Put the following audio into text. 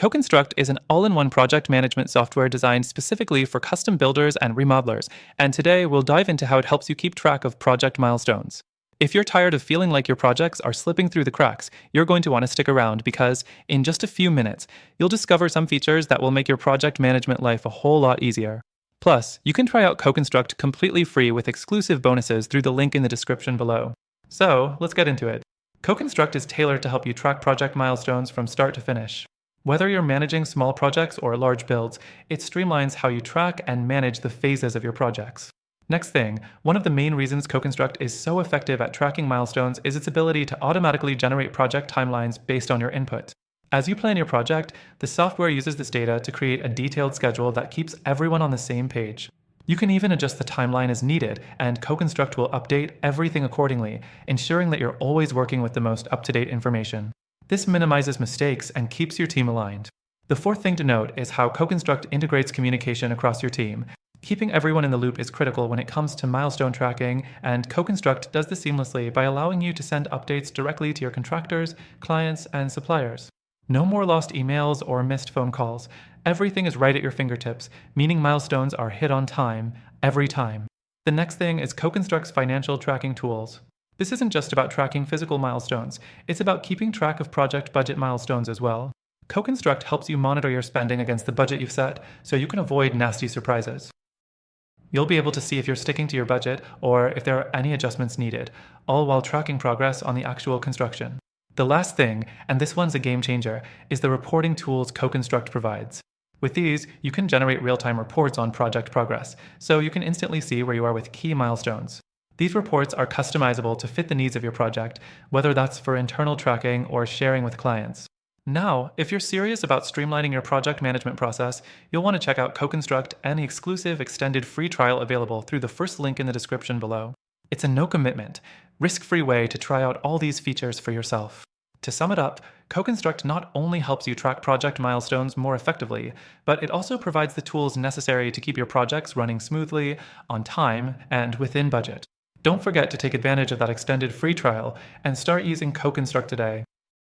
CoConstruct is an all-in-one project management software designed specifically for custom builders and remodelers, and today we'll dive into how it helps you keep track of project milestones. If you're tired of feeling like your projects are slipping through the cracks, you're going to want to stick around because, in just a few minutes, you'll discover some features that will make your project management life a whole lot easier. Plus, you can try out CoConstruct completely free with exclusive bonuses through the link in the description below. So, let's get into it. CoConstruct is tailored to help you track project milestones from start to finish. Whether you're managing small projects or large builds, it streamlines how you track and manage the phases of your projects. Next thing, one of the main reasons CoConstruct is so effective at tracking milestones is its ability to automatically generate project timelines based on your input. As you plan your project, the software uses this data to create a detailed schedule that keeps everyone on the same page. You can even adjust the timeline as needed, and CoConstruct will update everything accordingly, ensuring that you're always working with the most up-to-date information. This minimizes mistakes and keeps your team aligned. The fourth thing to note is how CoConstruct integrates communication across your team. Keeping everyone in the loop is critical when it comes to milestone tracking, and CoConstruct does this seamlessly by allowing you to send updates directly to your contractors, clients, and suppliers. No more lost emails or missed phone calls. Everything is right at your fingertips, meaning milestones are hit on time, every time. The next thing is CoConstruct's financial tracking tools. This isn't just about tracking physical milestones, it's about keeping track of project budget milestones as well. CoConstruct helps you monitor your spending against the budget you've set, so you can avoid nasty surprises. You'll be able to see if you're sticking to your budget or if there are any adjustments needed, all while tracking progress on the actual construction. The last thing, and this one's a game changer, is the reporting tools CoConstruct provides. With these, you can generate real-time reports on project progress, so you can instantly see where you are with key milestones. These reports are customizable to fit the needs of your project, whether that's for internal tracking or sharing with clients. Now, if you're serious about streamlining your project management process, you'll want to check out CoConstruct and the exclusive extended free trial available through the first link in the description below. It's a no-commitment, risk-free way to try out all these features for yourself. To sum it up, CoConstruct not only helps you track project milestones more effectively, but it also provides the tools necessary to keep your projects running smoothly, on time, and within budget. Don't forget to take advantage of that extended free trial and start using CoConstruct today.